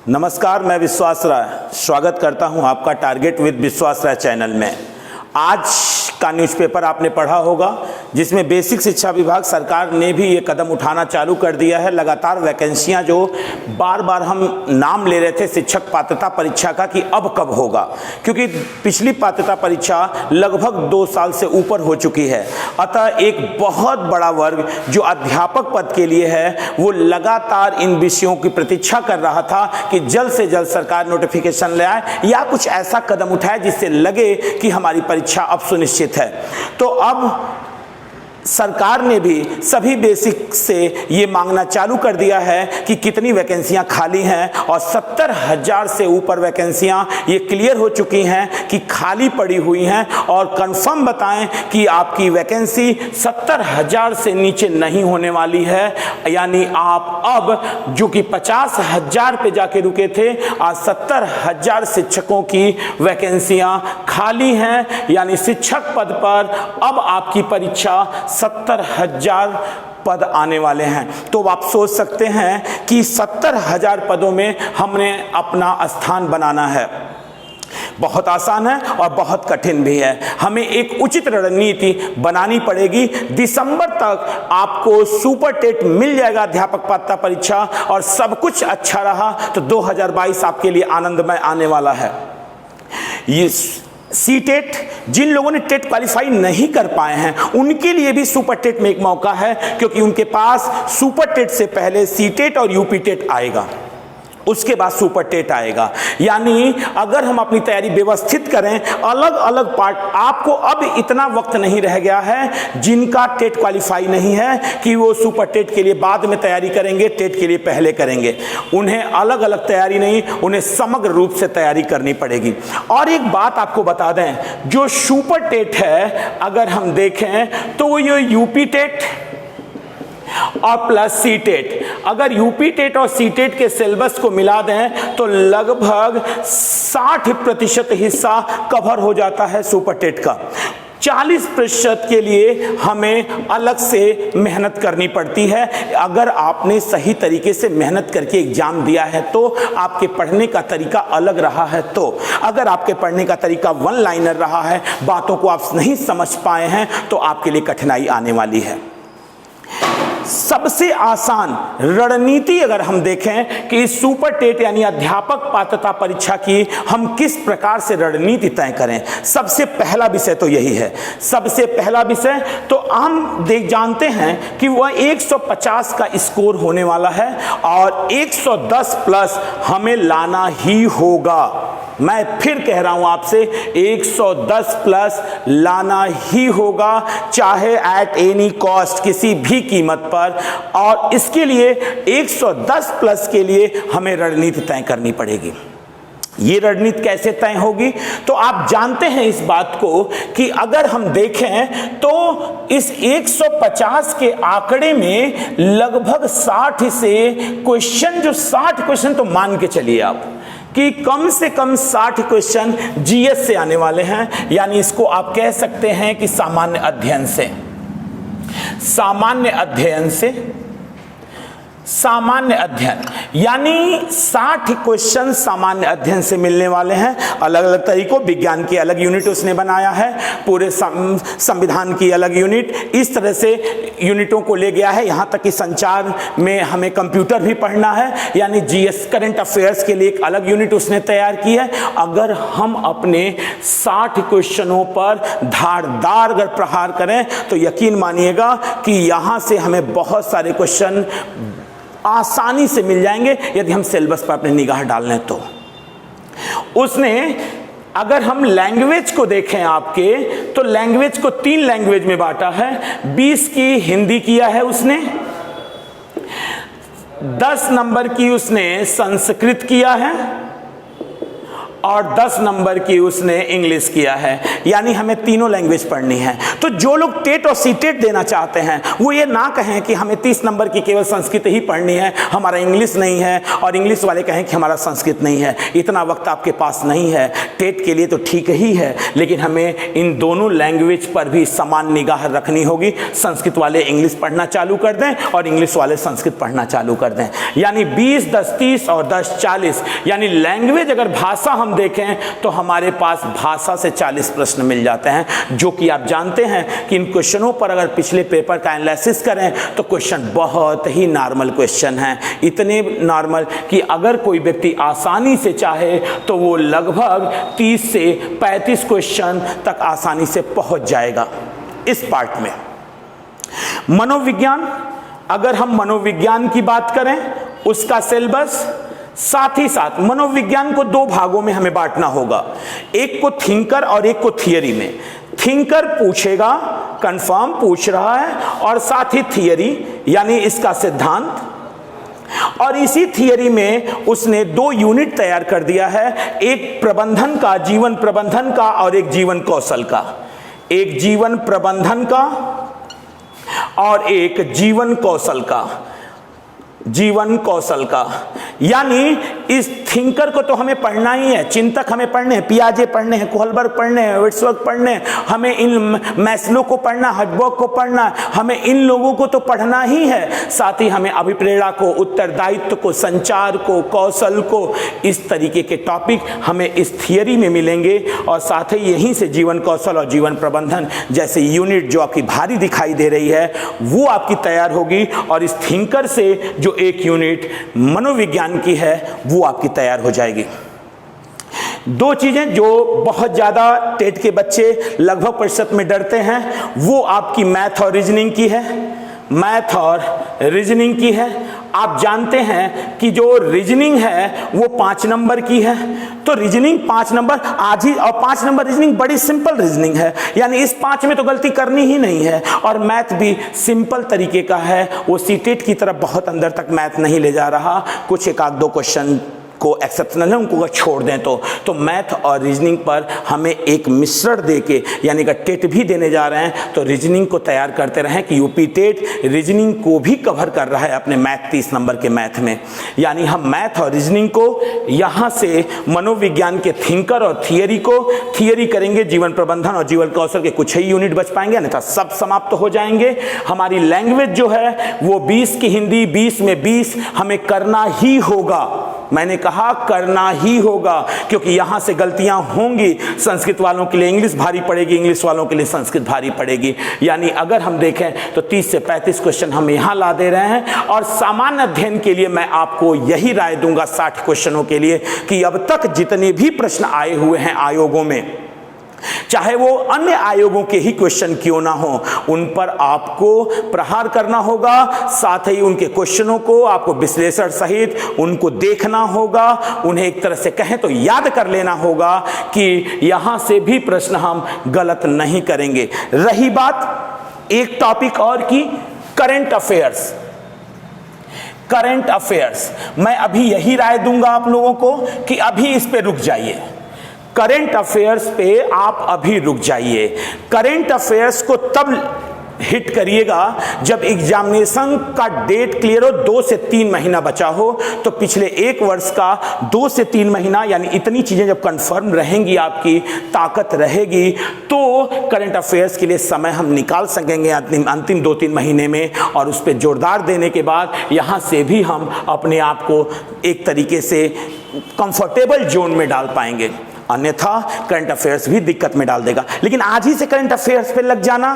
नमस्कार, मैं विश्वास राय स्वागत करता हूं आपका टारगेट विद विश्वास राय चैनल में। आज का न्यूज़पेपर आपने पढ़ा होगा जिसमें बेसिक शिक्षा विभाग सरकार ने भी ये कदम उठाना चालू कर दिया है। लगातार वैकेंसियां जो बार बार हम नाम ले रहे थे शिक्षक पात्रता परीक्षा का कि अब कब होगा, क्योंकि पिछली पात्रता परीक्षा लगभग 2 साल से ऊपर हो चुकी है। अतः एक बहुत बड़ा वर्ग जो अध्यापक पद के लिए है वो लगातार इन विषयों की प्रतीक्षा कर रहा था कि जल्द से जल्द सरकार नोटिफिकेशन ले आए या कुछ ऐसा कदम उठाए जिससे लगे कि हमारी परीक्षा अब सुनिश्चित है। तो अब सरकार ने भी सभी बेसिक से ये मांगना चालू कर दिया है कि कितनी वैकेंसियां खाली हैं, और 70,000 से ऊपर वैकेंसियां ये क्लियर हो चुकी हैं कि खाली पड़ी हुई हैं। और कंफर्म बताएं कि आपकी वैकेंसी 70,000 से नीचे नहीं होने वाली है। यानी आप अब जो कि 50,000 पे जाके रुके थे, आज 70,000 शिक्षकों की वैकेंसियां खाली हैं। यानी शिक्षक पद पर अब आपकी परीक्षा 70,000 पद आने वाले हैं। तो आप सोच सकते हैं कि 70,000 पदों में हमने अपना स्थान बनाना है। बहुत आसान है और बहुत कठिन भी है। हमें एक उचित रणनीति बनानी पड़ेगी। दिसंबर तक आपको सुपर टेट मिल जाएगा अध्यापक पात्रता परीक्षा, और सब कुछ अच्छा रहा तो 2022 आपके लिए आनंदमय आने वाला है। ये सी टेट, जिन लोगों ने टेट क्वालिफाई नहीं कर पाए हैं उनके लिए भी सुपर टेट में एक मौका है, क्योंकि उनके पास सुपर टेट से पहले सी टेट और यूपी टेट आएगा, उसके बाद सुपर टेट आएगा। यानी अगर हम अपनी तैयारी व्यवस्थित करें, अलग अलग पार्ट, आपको अब इतना वक्त नहीं रह गया है जिनका टेट क्वालिफाई नहीं है कि वो सुपर टेट के लिए बाद में तैयारी करेंगे, टेट के लिए पहले करेंगे। उन्हें अलग अलग तैयारी नहीं, उन्हें समग्र रूप से तैयारी करनी पड़ेगी। और एक बात आपको बता दें, जो सुपर टेट है अगर हम देखें तो ये यूपी टेट और प्लस सी टेट, अगर यूपी टेट और सी टेट के सिलेबस को मिला दें तो लगभग 60% हिस्सा कवर हो जाता है सुपर टेट का। 40% के लिए हमें अलग से मेहनत करनी पड़ती है। अगर आपने सही तरीके से मेहनत करके एग्जाम दिया है तो, आपके पढ़ने का तरीका अलग रहा है तो, अगर आपके पढ़ने का तरीका वन लाइनर रहा है, बातों को आप नहीं समझ पाए हैं तो आपके लिए कठिनाई आने वाली है। सबसे आसान रणनीति अगर हम देखें कि इस सुपर टेट यानी अध्यापक पात्रता परीक्षा की हम किस प्रकार से रणनीति तय करें, सबसे पहला विषय तो यही है। सबसे पहला विषय तो हम जानते हैं कि वह 150 का स्कोर होने वाला है और 110 प्लस हमें लाना ही होगा। मैं फिर कह रहा हूं आपसे, 110 प्लस लाना ही होगा, चाहे एट एनी कॉस्ट, किसी भी कीमत पर। और इसके लिए 110 प्लस के लिए हमें रणनीति तय करनी पड़ेगी। ये रणनीति कैसे तय होगी? तो आप जानते हैं इस बात को कि अगर हम देखें तो इस 150 के आंकड़े में लगभग 60 से क्वेश्चन, जो 60 क्वेश्चन तो मान के चलिए आप कि कम से कम 60 क्वेश्चन जीएस से आने वाले हैं। यानी इसको आप कह सकते हैं कि सामान्य अध्ययन से, सामान्य अध्ययन से, सामान्य अध्ययन, यानी 60 क्वेश्चन सामान्य अध्ययन से मिलने वाले हैं। अलग अलग तरीकों, विज्ञान की अलग यूनिट उसने बनाया है, पूरे संविधान की अलग यूनिट, इस तरह से यूनिटों को ले गया है। यहाँ तक कि संचार में हमें कंप्यूटर भी पढ़ना है, यानी जीएस करंट अफेयर्स के लिए एक अलग यूनिट उसने तैयार की है। अगर हम अपने 60 क्वेश्चनों पर धारदार अगर प्रहार करें तो यकीन मानिएगा कि यहाँ से हमें बहुत सारे क्वेश्चन आसानी से मिल जाएंगे यदि हम सिलेबस पर अपनी निगाह डाल लें तो। उसने, अगर हम लैंग्वेज को देखें आपके, तो लैंग्वेज को 3 लैंग्वेज में बांटा है। 20 की हिंदी किया है उसने, 10 नंबर की उसने संस्कृत किया है, और 10 नंबर की उसने इंग्लिश किया है। यानी हमें तीनों लैंग्वेज पढ़नी है। तो जो लोग टेट और सीटेट देना चाहते हैं वो ये ना कहें कि हमें 30 नंबर की केवल संस्कृत ही पढ़नी है, हमारा इंग्लिश नहीं है, और इंग्लिश वाले कहें कि हमारा संस्कृत नहीं है। इतना वक्त आपके पास नहीं है। टेट के लिए तो ठीक ही है, लेकिन हमें इन दोनों लैंग्वेज पर भी समान निगाह रखनी होगी। संस्कृत वाले इंग्लिश पढ़ना चालू कर दें और इंग्लिश वाले संस्कृत पढ़ना चालू कर दें। यानी 20, 10, 30 और 10, 40। यानी लैंग्वेज अगर भाषा हम देखें तो हमारे पास भाषा से 40 प्रश्न मिल जाते हैं, जो कि आप जानते हैं कि इन क्वेश्चनों पर अगर पिछले पेपर का एनालिसिस करें तो क्वेश्चन बहुत ही नॉर्मल क्वेश्चन हैं। इतने नॉर्मल कि अगर कोई व्यक्ति आसानी से चाहे तो वो लगभग 30 से 35 क्वेश्चन तक आसानी से पहुंच जाएगा इस पार्ट में। मनोविज्ञान, अगर हम मनोविज्ञान की बात करें उसका सिलेबस, साथ ही साथ मनोविज्ञान को 2 भागों में हमें बांटना होगा, एक को थिंकर और एक को थियरी में। थिंकर पूछेगा, कंफर्म पूछ रहा है, और साथ ही थियरी यानी इसका सिद्धांत। और इसी थियरी में उसने 2 यूनिट तैयार कर दिया है, एक प्रबंधन का, जीवन प्रबंधन का, और एक जीवन कौशल का। एक जीवन प्रबंधन का और एक जीवन कौशल का। जीवन कौशल का यानी इस थिंकर को तो हमें पढ़ना ही है, चिंतक हमें पढ़ने हैं, पियाजे पढ़ने हैं, कोहलबर्ग पढ़ने हैं, विट्सवर्थ पढ़ने हैं, हमें इन मैस्लो को पढ़ना, हजबर्ग को पढ़ना, हमें इन लोगों को तो पढ़ना ही है। साथ ही हमें अभिप्रेरणा को, उत्तरदायित्व को, संचार को, कौशल को, इस तरीके के टॉपिक हमें इस थियरी में मिलेंगे। और साथ ही यहीं से जीवन कौशल और जीवन प्रबंधन जैसे यूनिट जो आपकी भारी दिखाई दे रही है वो आपकी तैयार होगी, और इस थिंकर से जो एक यूनिट मनोविज्ञान की है वो आपकी तैयार हो जाएगी। 2 चीजें जो बहुत ज्यादा टेट के बच्चे लगभग प्रतिशत में डरते हैं वो आपकी मैथ और रीजनिंग की है। मैथ और रीजनिंग की है। आप जानते हैं कि जो रीजनिंग है वो 5 नंबर की है, तो रीजनिंग 5 नंबर आज ही, और 5 नंबर रीजनिंग बड़ी सिंपल रीजनिंग है, यानी इस 5 में तो गलती करनी ही नहीं है। और मैथ भी सिंपल तरीके का है, वो सीटेट की तरफ बहुत अंदर तक मैथ नहीं ले जा रहा। कुछ 1-2 क्वेश्चन को एक्सेप्शनल है, उनको छोड़ दें तो मैथ और रीजनिंग पर हमें एक मिश्रण देके, यानी कि टेट भी देने जा रहे हैं तो रीजनिंग को तैयार करते रहें कि यूपी टेट रीजनिंग को भी कवर कर रहा है अपने मैथ 30 नंबर के मैथ में। यानी हम मैथ और रीजनिंग को यहाँ से मनोविज्ञान के थिंकर और थियरी करेंगे। जीवन प्रबंधन और जीवन कौशल के कुछ ही यूनिट बच पाएंगे, अन्यथा सब समाप्त हो जाएंगे। हमारी लैंग्वेज जो है वो 20 की हिंदी, 20 में 20 हमें करना ही होगा। मैंने कहा करना ही होगा, क्योंकि यहां से गलतियां होंगी। संस्कृत वालों के लिए इंग्लिश भारी पड़ेगी, इंग्लिश वालों के लिए संस्कृत भारी पड़ेगी। यानी अगर हम देखें तो 30 से 35 क्वेश्चन हम यहां ला दे रहे हैं। और सामान्य अध्ययन के लिए मैं आपको यही राय दूंगा 60 क्वेश्चनों के लिए कि अब तक जितने भी प्रश्न आए हुए हैं आयोगों में, चाहे वो अन्य आयोगों के ही क्वेश्चन क्यों ना हो, उन पर आपको प्रहार करना होगा। साथ ही उनके क्वेश्चनों को आपको विश्लेषण सहित उनको देखना होगा, उन्हें एक तरह से कहें तो याद कर लेना होगा कि यहां से भी प्रश्न हम गलत नहीं करेंगे। रही बात एक टॉपिक और की, करंट अफेयर्स। करंट अफेयर्स मैं अभी यही राय दूंगा आप लोगों को कि अभी इस पे रुक जाइए। करंट अफेयर्स पे आप अभी रुक जाइए। करंट अफेयर्स को तब हिट करिएगा जब एग्जामिनेशन का डेट क्लियर हो, 2 से 3 महीना बचा हो। तो पिछले 1 वर्ष का 2 से 3 महीना, यानी इतनी चीजें जब कंफर्म रहेंगी, आपकी ताकत रहेगी, तो करंट अफेयर्स के लिए समय हम निकाल सकेंगे अंतिम 2-3 महीने में। और उस पर जोरदार देने के बाद यहां से भी हम अपने आप को एक तरीके से कंफर्टेबल जोन में डाल पाएंगे, अन्यथा करंट अफेयर्स भी दिक्कत में डाल देगा। लेकिन आज ही से करंट अफेयर्स पे लग जाना,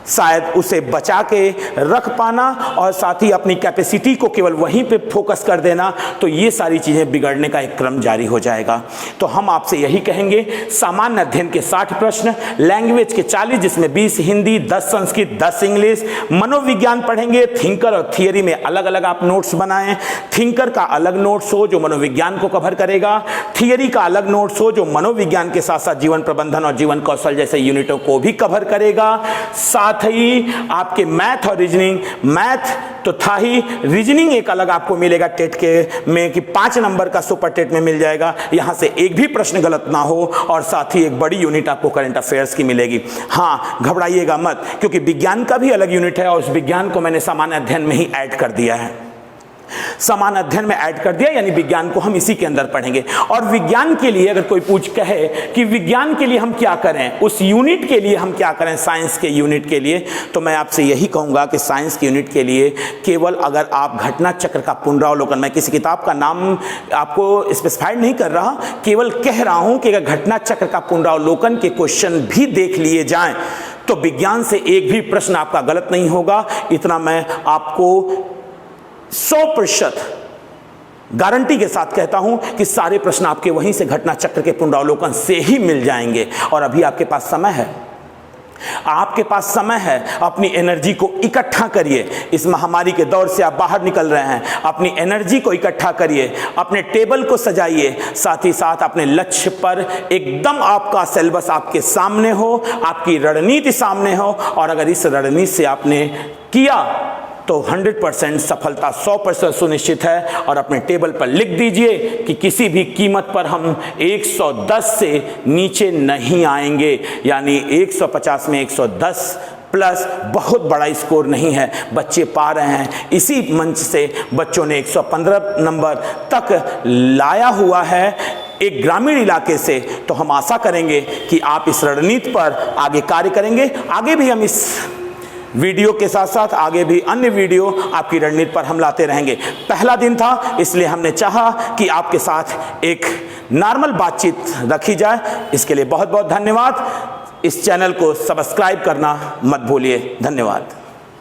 शायद उसे बचा के रख पाना और साथ ही अपनी कैपेसिटी को केवल वहीं पे फोकस कर देना, तो ये सारी चीज़ें बिगड़ने का एक क्रम जारी हो जाएगा। तो हम आपसे यही कहेंगे, सामान्य अध्ययन के 60 प्रश्न, लैंग्वेज के 40 जिसमें 20 हिंदी, 10 संस्कृत, 10 इंग्लिश, मनोविज्ञान पढ़ेंगे, थिंकर और थियरी में अलग अलग आप नोट्स बनाएं। थिंकर का अलग नोट्स हो जो मनोविज्ञान को कवर करेगा, थियरी का अलग नोट्स हो जो मनोविज्ञान के साथ साथ जीवन प्रबंधन और जीवन कौशल जैसे यूनिटों को भी कवर करेगा। साथ साथ ही आपके मैथ और रीजनिंग, मैथ तो था ही, रीजनिंग एक अलग आपको मिलेगा टेट के में कि 5 नंबर का सुपर टेट में मिल जाएगा, यहां से एक भी प्रश्न गलत ना हो, और साथ ही एक बड़ी यूनिट आपको करंट अफेयर्स की मिलेगी। हाँ, घबराइएगा मत, क्योंकि विज्ञान का भी अलग यूनिट है और उस विज्ञान को मैंने सामान्य अध्ययन में ही ऐड कर दिया है, सामान्य अध्ययन में ऐड कर दिया, यानी विज्ञान को हम इसी के अंदर पढ़ेंगे। और विज्ञान के लिए अगर कोई पूछ कहे कि विज्ञान के लिए हम क्या करें, उस यूनिट के लिए हम क्या करें, साइंस के यूनिट के लिए, तो मैं आपसे यही कहूंगा कि साइंस के यूनिट के लिए केवल अगर आप घटना चक्र का पुनरावलोकन, मैं किसी किताब का नाम आपको स्पेसिफाइड नहीं कर रहा, केवल कह रहा हूं कि अगर घटना चक्र का पुनरावलोकन के क्वेश्चन भी देख लिए जाएं तो विज्ञान से एक भी प्रश्न आपका गलत नहीं होगा। इतना मैं आपको 100% गारंटी के साथ कहता हूं कि सारे प्रश्न आपके वहीं से घटना चक्र के पुनरावलोकन से ही मिल जाएंगे। और अभी आपके पास समय है, आपके पास समय है, अपनी एनर्जी को इकट्ठा करिए। इस महामारी के दौर से आप बाहर निकल रहे हैं, अपनी एनर्जी को इकट्ठा करिए, अपने टेबल को सजाइए, साथ ही साथ अपने लक्ष्य पर एकदम आपका सिलेबस आपके सामने हो, आपकी रणनीति सामने हो, और अगर इस रणनीति से आपने किया तो 100% सफलता 100% सुनिश्चित है। और अपने टेबल पर लिख दीजिए कि किसी भी कीमत पर हम 110 से नीचे नहीं आएंगे, यानी 150 में 110 प्लस बहुत बड़ा स्कोर नहीं है, बच्चे पा रहे हैं। इसी मंच से बच्चों ने 115 नंबर तक लाया हुआ है एक ग्रामीण इलाके से, तो हम आशा करेंगे कि आप इस रणनीति पर आगे कार्य करेंगे। आगे भी हम इस वीडियो के साथ साथ आगे भी अन्य वीडियो आपकी रणनीति पर हम लाते रहेंगे। पहला दिन था, इसलिए हमने चाहा कि आपके साथ एक नॉर्मल बातचीत रखी जाए। इसके लिए बहुत बहुत धन्यवाद। इस चैनल को सब्सक्राइब करना मत भूलिए। धन्यवाद।